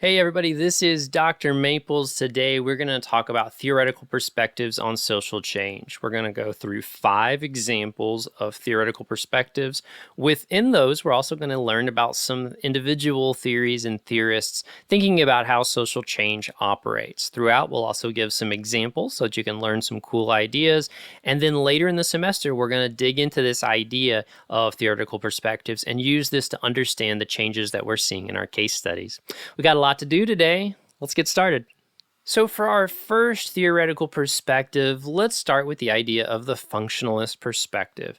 Hey everybody, this is Dr. Maples. Today we're going to talk about theoretical perspectives on social change. We're going to go through 5 examples of theoretical perspectives. Within those, we're also going to learn about some individual theories and theorists thinking about how social change operates. Throughout, we'll also give some examples so that you can learn some cool ideas. And then later in the semester, we're going to dig into this idea of theoretical perspectives and use this to understand the changes that we're seeing in our case studies. We got a lot to do today. Let's get started. So for our first theoretical perspective, let's start with the idea of the functionalist perspective.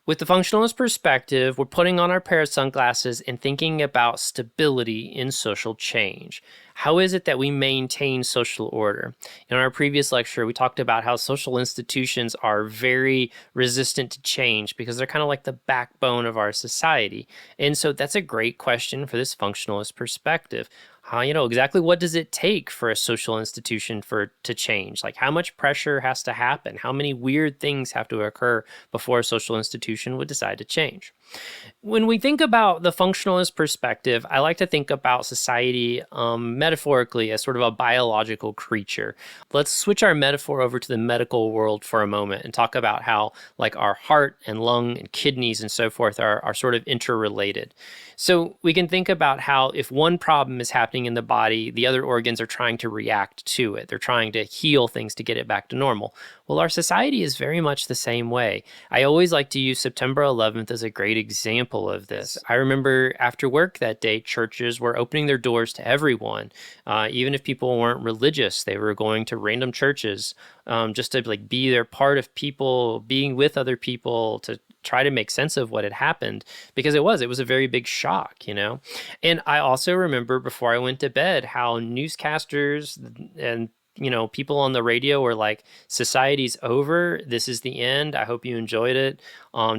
With the functionalist perspective, we're putting on our pair of sunglasses and thinking about stability in social change. How is it that we maintain social order? In our previous lecture, we talked about how social institutions are very resistant to change because they're kind of like the backbone of our society. And so that's a great question for this functionalist perspective. Exactly what does it take for a social institution to change? Like, how much pressure has to happen? How many weird things have to occur before a social institution would decide to change? When we think about the functionalist perspective, I like to think about society metaphorically as sort of a biological creature. Let's switch our metaphor over to the medical world for a moment and talk about how like our heart and lung and kidneys and so forth are sort of interrelated. So we can think about how if one problem is happening in the body, the other organs are trying to react to it. They're trying to heal things to get it back to normal. Well, our society is very much the same way. I always like to use September 11th as a great example of this. I remember after work that day, churches were opening their doors to everyone. Even if people weren't religious, they were going to random churches just to like be their part of people, being with other people to try to make sense of what had happened, because it was a very big shock, And I also remember before I went to bed how newscasters and people on the radio were like, society's over. This is the end. I hope you enjoyed it.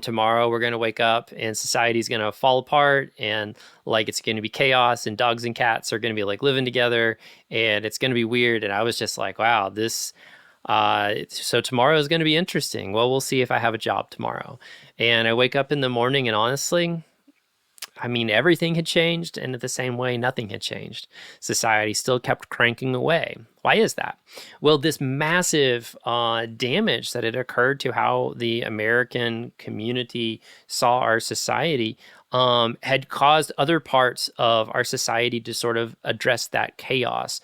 Tomorrow we're going to wake up and society's going to fall apart and like it's going to be chaos and dogs and cats are going to be like living together and it's going to be weird. And I was just like, wow, so tomorrow is going to be interesting. Well, we'll see if I have a job tomorrow. And I wake up in the morning and honestly, everything had changed, and in the same way, nothing had changed. Society still kept cranking away. Why is that? Well, this massive damage that had occurred to how the American community saw our society had caused other parts of our society to sort of address that chaos.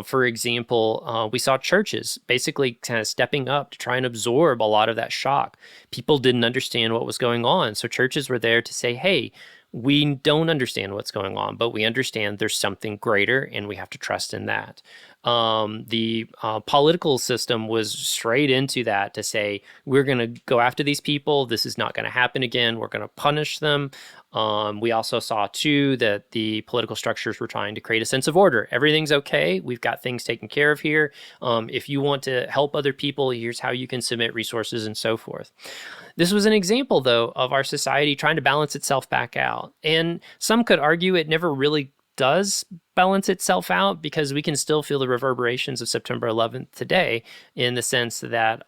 For example, we saw churches basically kind of stepping up to try and absorb a lot of that shock. People didn't understand what was going on, so churches were there to say, hey, we don't understand what's going on, but we understand there's something greater and we have to trust in that. The political system was straight into that to say, we're going to go after these people. This is not going to happen again. We're going to punish them. We also saw, too, that the political structures were trying to create a sense of order. Everything's okay. We've got things taken care of here. If you want to help other people, here's how you can submit resources and so forth. This was an example, though, of our society trying to balance itself back out. And some could argue it never really does balance itself out because we can still feel the reverberations of September 11th today in the sense that,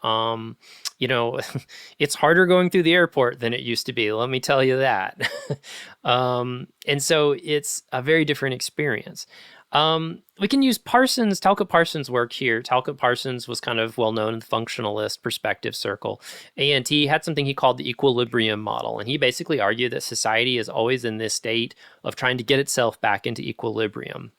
it's harder going through the airport than it used to be. Let me tell you that. And so it's a very different experience. We can use Talcott Parsons' work here. Talcott Parsons was kind of well known in the functionalist perspective circle, and he had something he called the equilibrium model. And he basically argued that society is always in this state of trying to get itself back into equilibrium.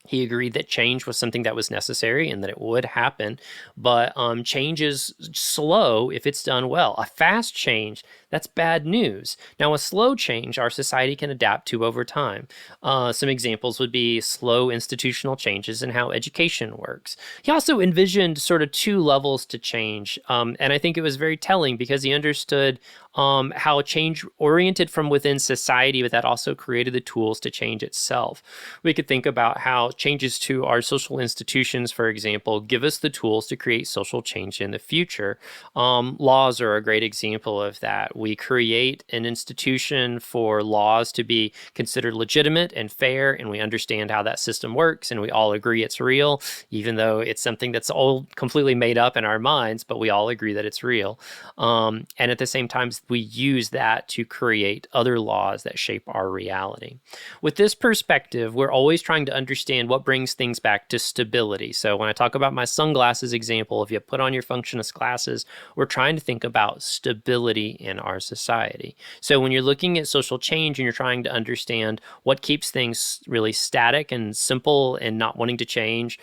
He agreed that change was something that was necessary and that it would happen, but change is slow if it's done well. A fast change, that's bad news. Now, a slow change, our society can adapt to over time. Some examples would be slow institutional changes in how education works. He also envisioned sort of 2 levels to change, and I think it was very telling because he understood how change oriented from within society, but that also created the tools to change itself. We could think about how changes to our social institutions, for example, give us the tools to create social change in the future. Laws are a great example of that. we create an institution for laws to be considered legitimate and fair, and we understand how that system works, and we all agree it's real, even though it's something that's all completely made up in our minds, but we all agree that it's real. And at the same time, we use that to create other laws that shape our reality. With this perspective, we're always trying to understand what brings things back to stability. So when I talk about my sunglasses example, if you put on your functionist glasses, we're trying to think about stability in our society. So when you're looking at social change and you're trying to understand what keeps things really static and simple and not wanting to change,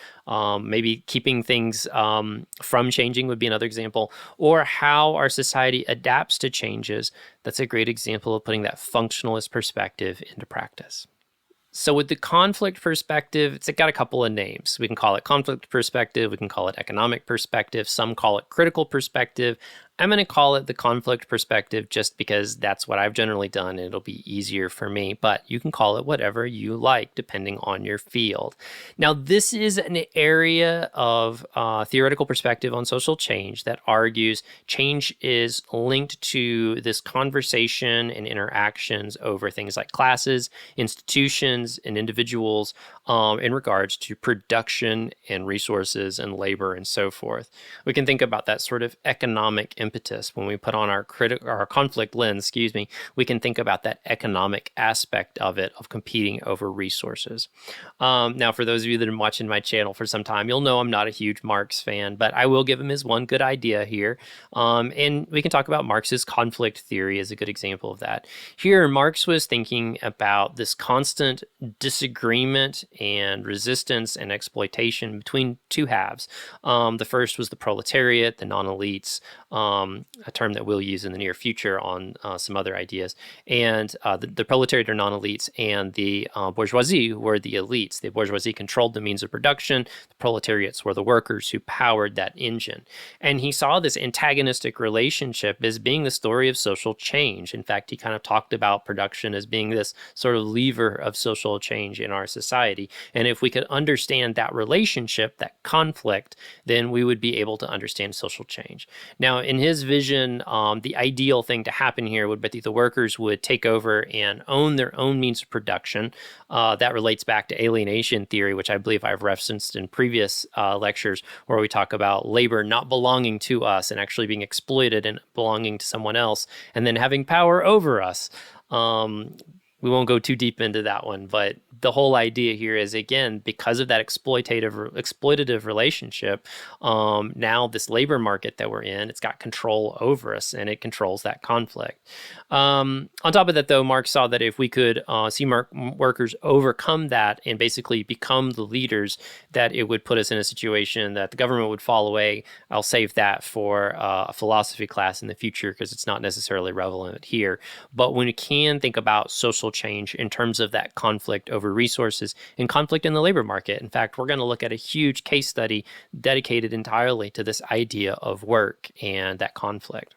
maybe keeping things from changing would be another example, or how our society adapts to changes, that's a great example of putting that functionalist perspective into practice. So with the conflict perspective, it's got a couple of names. We can call it conflict perspective. We can call it economic perspective. Some call it critical perspective. I'm going to call it the conflict perspective just because that's what I've generally done. And it'll be easier for me, but you can call it whatever you like depending on your field. Now, this is an area of theoretical perspective on social change that argues change is linked to this conversation and interactions over things like classes, institutions, and individuals in regards to production and resources and labor and so forth. We can think about that sort of economic impetus when we put on our conflict lens, we can think about that economic aspect of it, of competing over resources. Now, for those of you that have been watching my channel for some time, you'll know I'm not a huge Marx fan, but I will give him his one good idea here. And we can talk about Marx's conflict theory as a good example of that. Here, Marx was thinking about this constant disagreement and resistance and exploitation between two halves. The first was the proletariat, the non-elites, a term that we'll use in the near future on some other ideas, and the proletariat or non-elites, and the bourgeoisie were the elites. The bourgeoisie controlled the means of production. The proletariats were the workers who powered that engine. And he saw this antagonistic relationship as being the story of social change. In fact, he kind of talked about production as being this sort of lever of social change in our society. And if we could understand that relationship, that conflict, then we would be able to understand social change. Now, in his vision, the ideal thing to happen here would be the workers would take over and own their own means of production. That relates back to alienation theory, which I believe I've referenced in previous lectures, where we talk about labor not belonging to us and actually being exploited and belonging to someone else, and then having power over us. We won't go too deep into that one, but the whole idea here is, again, because of that exploitative relationship, now this labor market that we're in, it's got control over us, and it controls that conflict. On top of that, though, Marx saw that if we could see workers overcome that and basically become the leaders, that it would put us in a situation that the government would fall away. I'll save that for a philosophy class in the future because it's not necessarily relevant here. But when we can think about social change in terms of that conflict over resources and conflict in the labor market. In fact, we're going to look at a huge case study dedicated entirely to this idea of work and that conflict.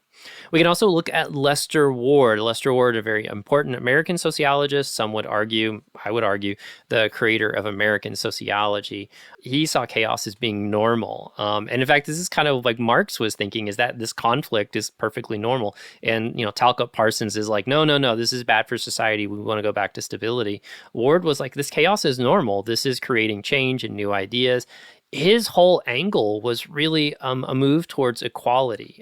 We can also look at Lester Ward. Lester Ward, a very important American sociologist. Some would argue, I would argue, the creator of American sociology. He saw chaos as being normal. And in fact, this is kind of like Marx was thinking, is that this conflict is perfectly normal. And, Talcott Parsons is like, no, this is bad for society. We want to go back to stability. Ward was like, this chaos is normal. This is creating change and new ideas. His whole angle was really a move towards equality.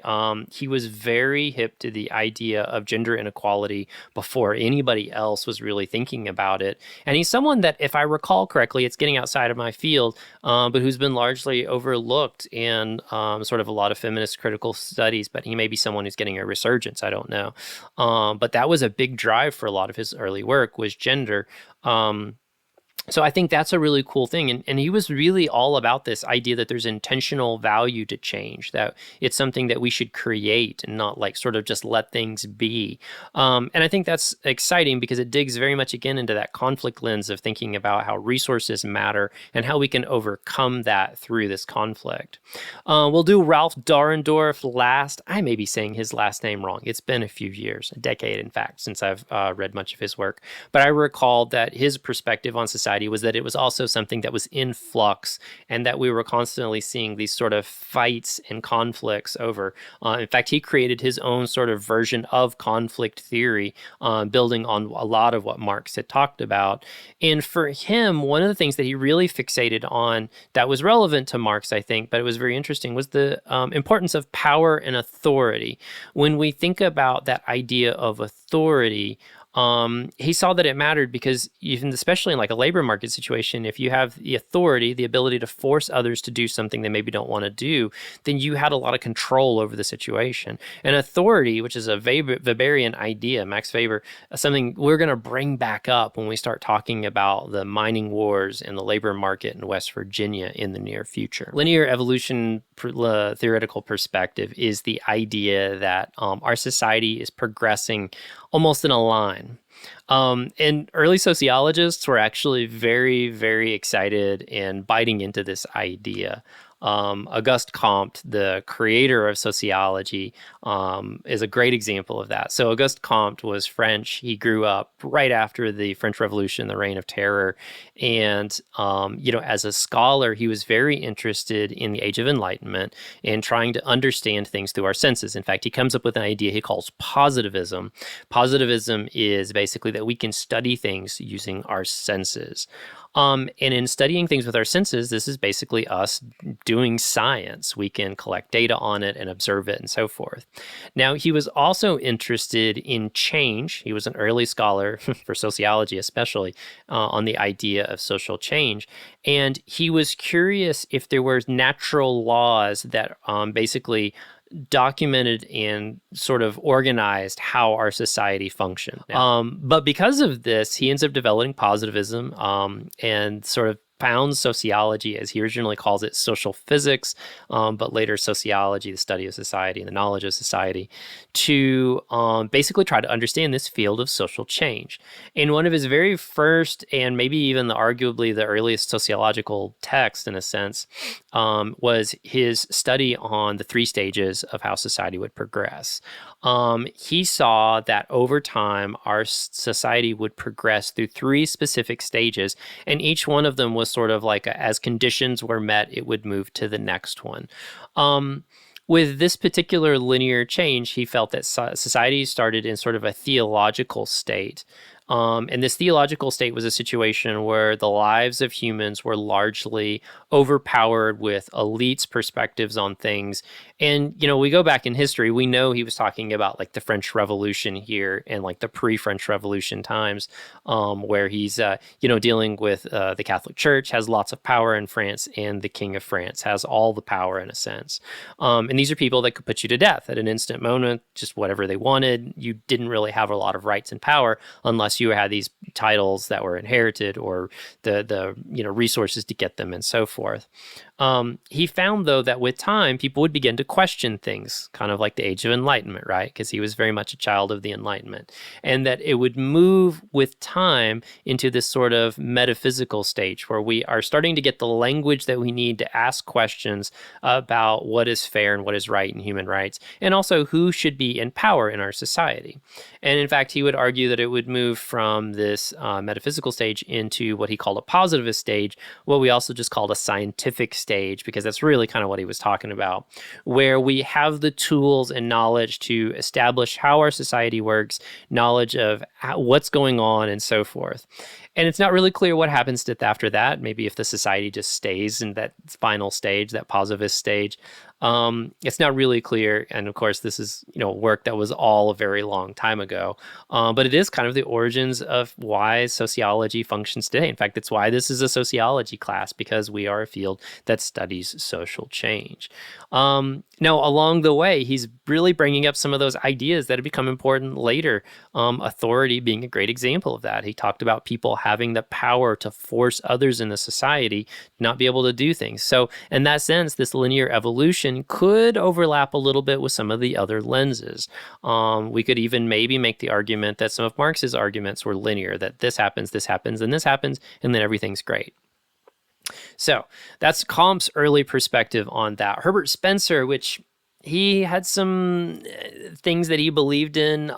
He was very hip to the idea of gender inequality before anybody else was really thinking about it. And he's someone that, if I recall correctly, it's getting outside of my field, but who's been largely overlooked in sort of a lot of feminist critical studies, but he may be someone who's getting a resurgence, I don't know. But that was a big drive for a lot of his early work, was gender. So I think that's a really cool thing. And he was really all about this idea that there's intentional value to change, that it's something that we should create and not like sort of just let things be. And I think that's exciting because it digs very much again into that conflict lens of thinking about how resources matter and how we can overcome that through this conflict. We'll do Ralph Dahrendorf last. I may be saying his last name wrong. It's been a few years, a decade, in fact, since I've read much of his work. But I recall that his perspective on society society was that it was also something that was in flux, and that we were constantly seeing these sort of fights and conflicts over. In fact, he created his own sort of version of conflict theory, building on a lot of what Marx had talked about. And for him, one of the things that he really fixated on that was relevant to Marx, I think, but it was very interesting, was the importance of power and authority. When we think about that idea of authority, he saw that it mattered because even especially in like a labor market situation, if you have the authority, the ability to force others to do something they maybe don't want to do, then you had a lot of control over the situation. And authority, which is a Weberian idea, Max Weber, something we're going to bring back up when we start talking about the mining wars and the labor market in West Virginia in the near future. Linear evolution theoretical perspective is the idea that our society is progressing almost in a line. And early sociologists were actually very, very excited and biting into this idea. Auguste Comte, the creator of sociology, is a great example of that. So Auguste Comte was French. He grew up right after the French Revolution, the Reign of Terror. And, as a scholar, he was very interested in the Age of Enlightenment and trying to understand things through our senses. In fact, he comes up with an idea he calls positivism. Positivism is basically that we can study things using our senses. And in studying things with our senses, this is basically us doing science. We can collect data on it and observe it and so forth. Now, he was also interested in change. He was an early scholar, for sociology especially, on the idea of social change. And he was curious if there were natural laws that basically documented and sort of organized how our society functioned. But because of this, he ends up developing positivism and sort of founds sociology, as he originally calls it, social physics, but later sociology, the study of society and the knowledge of society, to basically try to understand this field of social change. And one of his very first, and maybe even arguably the earliest sociological text, in a sense, was his study on the 3 stages of how society would progress. He saw that over time, our society would progress through 3 specific stages, and each one of them was sort of like as conditions were met, it would move to the next one. With this particular linear change, he felt that society started in sort of a theological state. And this theological state was a situation where the lives of humans were largely overpowered with elites' perspectives on things. And, we go back in history, we know he was talking about like the French Revolution here and like the pre-French Revolution times, where he's, dealing with the Catholic Church has lots of power in France, and the King of France has all the power in a sense. And these are people that could put you to death at an instant moment, just whatever they wanted. You didn't really have a lot of rights and power unless you had these titles that were inherited or the resources to get them and so forth. He found, though, that with time, people would begin to question things, kind of like the Age of Enlightenment, right? Because he was very much a child of the Enlightenment. And that it would move with time into this sort of metaphysical stage where we are starting to get the language that we need to ask questions about what is fair and what is right in human rights, and also who should be in power in our society. And in fact, he would argue that it would move from this metaphysical stage into what he called a positivist stage, what we also just called a scientific stage, because that's really kind of what he was talking about, where we have the tools and knowledge to establish how our society works, knowledge of what's going on and so forth. And it's not really clear what happens after that. Maybe if the society just stays in that final stage, that positivist stage. It's not really clear. And of course, this is, work that was all a very long time ago. But it is kind of the origins of why sociology functions today. In fact, it's why this is a sociology class, because we are a field that studies social change. Now, along the way, he's really bringing up some of those ideas that have become important later. Authority being a great example of that. He talked about people having the power to force others in the society not be able to do things. So in that sense, this linear evolution could overlap a little bit with some of the other lenses. We could even maybe make the argument that some of Marx's arguments were linear, that this happens, and this happens, and then everything's great. So that's Comte's early perspective on that. Herbert Spencer, which he had some things that he believed in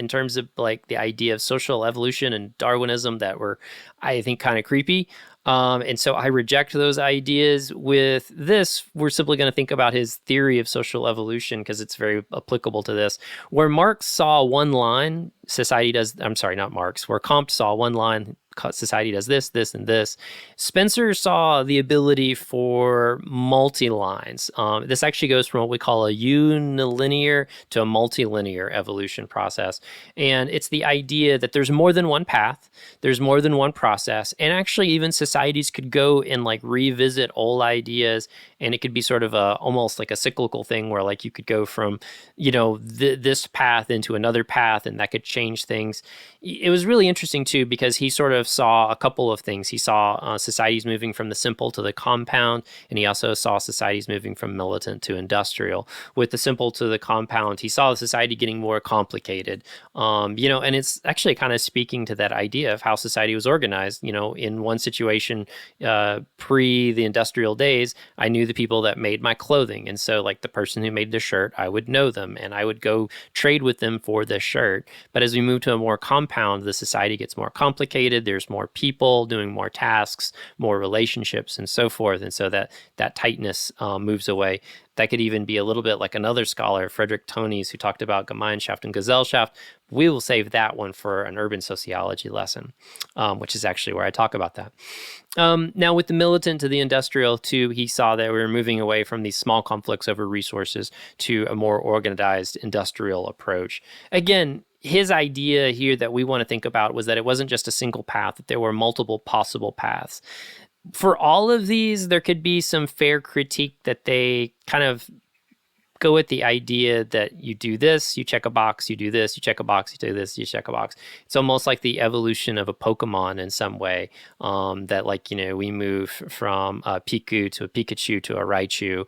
terms of like the idea of social evolution and Darwinism that were, I think, kind of creepy. And so I reject those ideas. With this, we're simply going to think about his theory of social evolution because it's very applicable to this. Where Marx saw one line, society does, I'm sorry, not Marx, where Comte saw one line, society does this, this, and this. Spencer saw the ability for multi-lines. This actually goes from what we call a unilinear to a multilinear evolution process. And it's the idea that there's more than one path, there's more than one process, and actually even societies could go and like revisit old ideas, and it could be sort of almost like a cyclical thing where like you could go from, this path into another path, and that could change things. It was really interesting too because he sort of saw a couple of things. He saw societies moving from the simple to the compound, and he also saw societies moving from militant to industrial. With the simple to the compound, he saw the society getting more complicated. And it's actually kind of speaking to that idea of how society was organized. In one situation, pre the industrial days, I knew the people that made my clothing, and so like the person who made the shirt, I would know them, and I would go trade with them for this shirt. But as we move to a more compound, the society gets more complicated. There's more people doing more tasks, more relationships, and so forth. And so that tightness moves away. That could even be a little bit like another scholar, Friedrich Tönnies, who talked about Gemeinschaft and Gesellschaft. We will save that one for an urban sociology lesson, which is actually where I talk about that. Now, with the militant to the industrial, too, he saw that we were moving away from these small conflicts over resources to a more organized industrial approach. Again, his idea here that we want to think about was that it wasn't just a single path, that there were multiple possible paths. For all of these, there could be some fair critique that they kind of go with the idea that you do this, you check a box, you do this, you check a box, you do this, you check a box. It's almost like the evolution of a Pokemon in some way, that like, we move from a Piku to a Pikachu to a Raichu,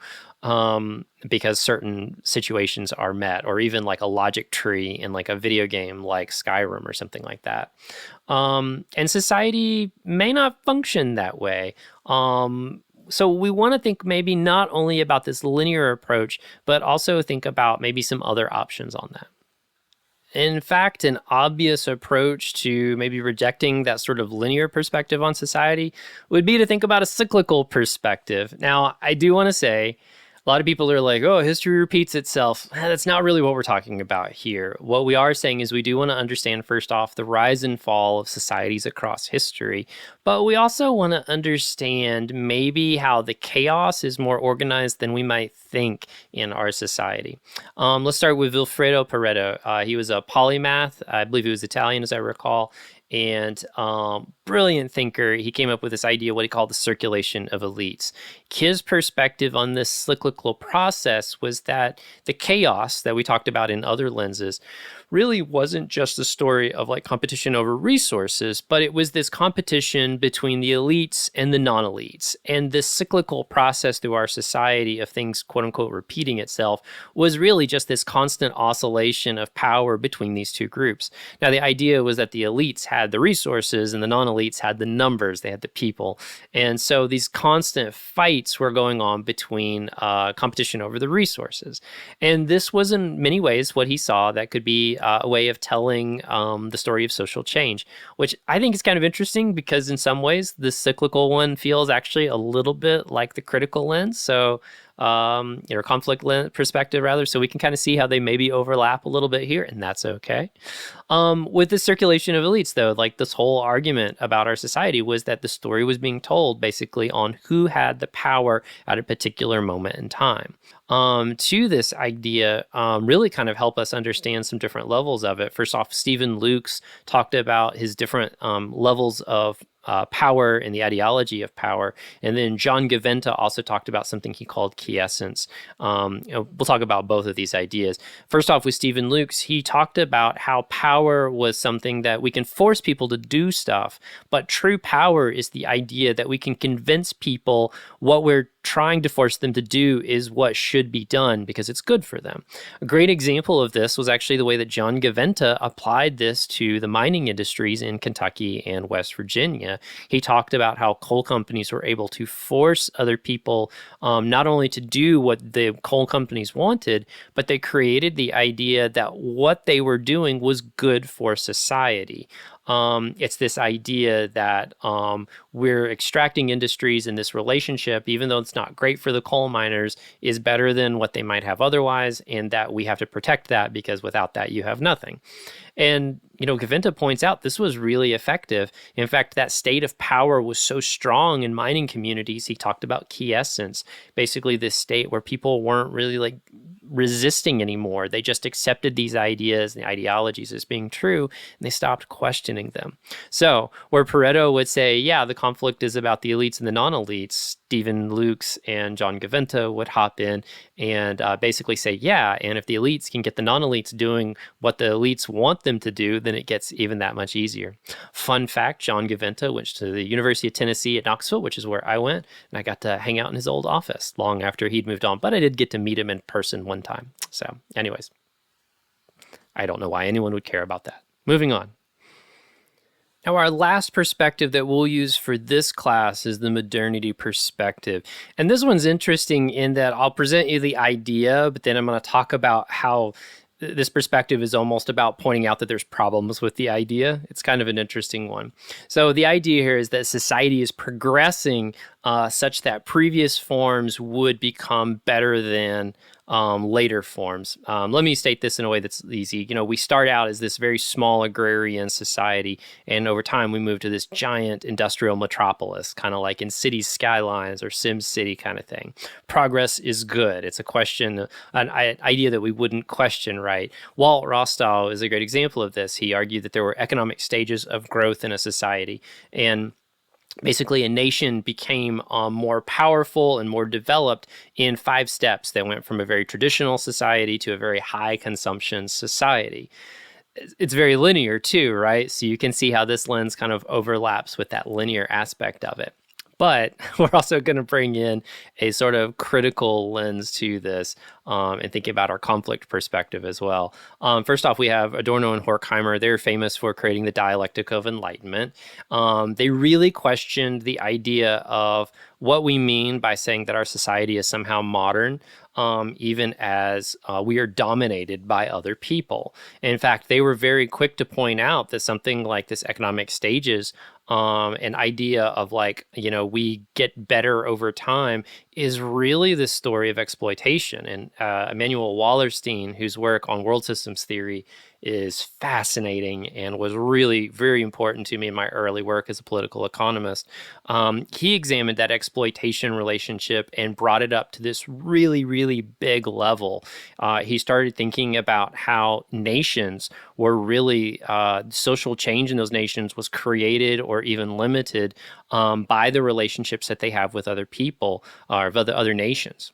because certain situations are met, or even like a logic tree in like a video game like Skyrim or something like that. And society may not function that way. So we want to think maybe not only about this linear approach, but also think about maybe some other options on that. In fact, an obvious approach to maybe rejecting that sort of linear perspective on society would be to think about a cyclical perspective. Now, I do want to say, a lot of people are like, oh, history repeats itself. That's not really what we're talking about here. What we are saying is we do want to understand, first off, the rise and fall of societies across history. But we also want to understand maybe how the chaos is more organized than we might think in our society. Let's start with Vilfredo Pareto. He was a polymath. I believe he was Italian, as I recall. And brilliant thinker. He came up with this idea, what he called the circulation of elites. His perspective on this cyclical process was that the chaos that we talked about in other lenses really wasn't just a story of like competition over resources, but it was this competition between the elites and the non-elites. And this cyclical process through our society of things, quote unquote, repeating itself was really just this constant oscillation of power between these two groups. Now, the idea was that the elites had the resources and the non-elites had the numbers, they had the people. And so these constant fights were going on between competition over the resources. And this was in many ways what he saw that could be a way of telling the story of social change, which I think is kind of interesting because in some ways the cyclical one feels actually a little bit like the critical lens. So, conflict perspective rather. So we can kind of see how they maybe overlap a little bit here, and that's okay. With the circulation of elites, though, like this whole argument about our society was that the story was being told basically on who had the power at a particular moment in time. To this idea really kind of help us understand some different levels of it. First off, Stephen Lukes talked about his different levels of power and the ideology of power. And then John Gaventa also talked about something he called quiescence. We'll talk about both of these ideas. First off, with Stephen Lukes, he talked about how power was something that we can force people to do stuff, but true power is the idea that we can convince people what we're trying to force them to do is what should be done because it's good for them. A great example of this was actually the way that John Gaventa applied this to the mining industries in Kentucky and West Virginia. He talked about how coal companies were able to force other people not only to do what the coal companies wanted, but they created the idea that what they were doing was good for society. It's this idea that we're extracting industries in this relationship, even though it's not great for the coal miners, is better than what they might have otherwise, and that we have to protect that because without that, you have nothing. And, Gaventa points out this was really effective. In fact, that state of power was so strong in mining communities. He talked about quiescence, basically this state where people weren't really resisting anymore. They just accepted these ideas and the ideologies as being true, and they stopped questioning them. So where Pareto would say, yeah, the conflict is about the elites and the non-elites, Stephen Lukes and John Gaventa would hop in and basically say, yeah, and if the elites can get the non-elites doing what the elites want them to do, then it gets even that much easier. Fun fact, John Gaventa went to the University of Tennessee at Knoxville, which is where I went, and I got to hang out in his old office long after he'd moved on, but I did get to meet him in person one time. So anyways, I don't know why anyone would care about that. Moving on. Now, our last perspective that we'll use for this class is the modernity perspective. And this one's interesting in that I'll present you the idea, but then I'm going to talk about how this perspective is almost about pointing out that there's problems with the idea. It's kind of an interesting one. So the idea here is that society is progressing such that previous forms would become better than later forms. Let me state this in a way that's easy. We start out as this very small agrarian society, and over time we move to this giant industrial metropolis, kind of like in Cities Skylines or Sim City kind of thing. Progress is good. It's a question, an idea that we wouldn't question, right? Walt Rostow is a great example of this. He argued that there were economic stages of growth in a society, and basically, a nation became more powerful and more developed in 5 steps that went from a very traditional society to a very high consumption society. It's very linear too, right? So you can see how this lens kind of overlaps with that linear aspect of it. But we're also going to bring in a sort of critical lens to this and think about our conflict perspective as well. First off, we have Adorno and Horkheimer. They're famous for creating the dialectic of enlightenment. They really questioned the idea of what we mean by saying that our society is somehow modern, even as we are dominated by other people. In fact, they were very quick to point out that something like this economic stages, an idea of we get better over time, is really the story of exploitation. And Emanuel Wallerstein, whose work on world systems theory is fascinating and was really very important to me in my early work as a political economist. He examined that exploitation relationship and brought it up to this really, really big level. He started thinking about how nations were really, social change in those nations was created or even limited by the relationships that they have with other people or other nations.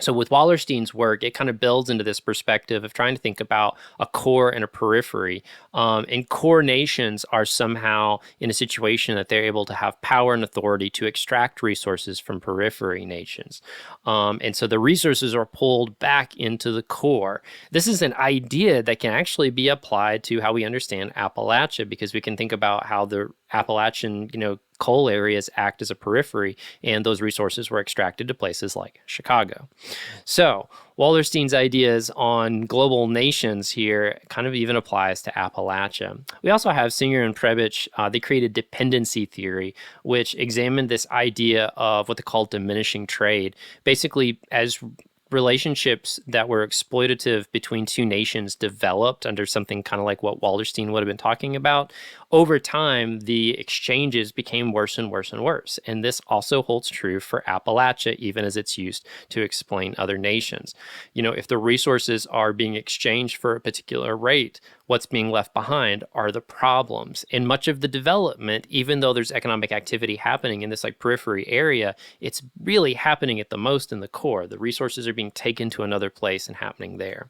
So with Wallerstein's work, it kind of builds into this perspective of trying to think about a core and a periphery. And core nations are somehow in a situation that they're able to have power and authority to extract resources from periphery nations. And so the resources are pulled back into the core. This is an idea that can actually be applied to how we understand Appalachia, because we can think about how the Appalachian, coal areas act as a periphery, and those resources were extracted to places like Chicago. So Wallerstein's ideas on global nations here kind of even applies to Appalachia. We also have Singer and Prebisch. They created dependency theory, which examined this idea of what they call diminishing trade. Basically, as relationships that were exploitative between two nations developed under something kind of like what Wallerstein would have been talking about, over time, the exchanges became worse and worse and worse. And this also holds true for Appalachia, even as it's used to explain other nations. If the resources are being exchanged for a particular rate, what's being left behind are the problems. And much of the development, even though there's economic activity happening in this periphery area, it's really happening at the most in the core. The resources are being taken to another place and happening there.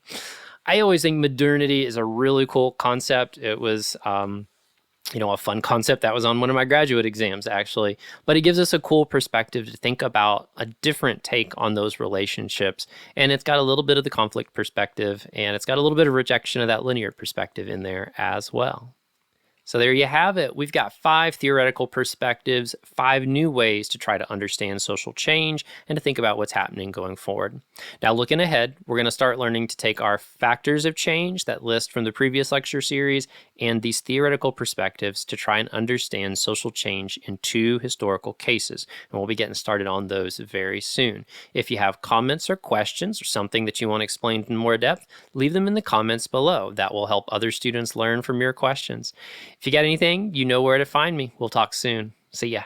I always think modernity is a really cool concept. It was A fun concept that was on one of my graduate exams, actually. But it gives us a cool perspective to think about a different take on those relationships. And it's got a little bit of the conflict perspective, and it's got a little bit of rejection of that linear perspective in there as well. So there you have it. We've got 5 theoretical perspectives, 5 new ways to try to understand social change and to think about what's happening going forward. Now, looking ahead, we're going to start learning to take our factors of change, that list from the previous lecture series, and these theoretical perspectives to try and understand social change in 2 historical cases. And we'll be getting started on those very soon. If you have comments or questions or something that you want explained in more depth, leave them in the comments below. That will help other students learn from your questions. If you got anything, you know where to find me. We'll talk soon. See ya.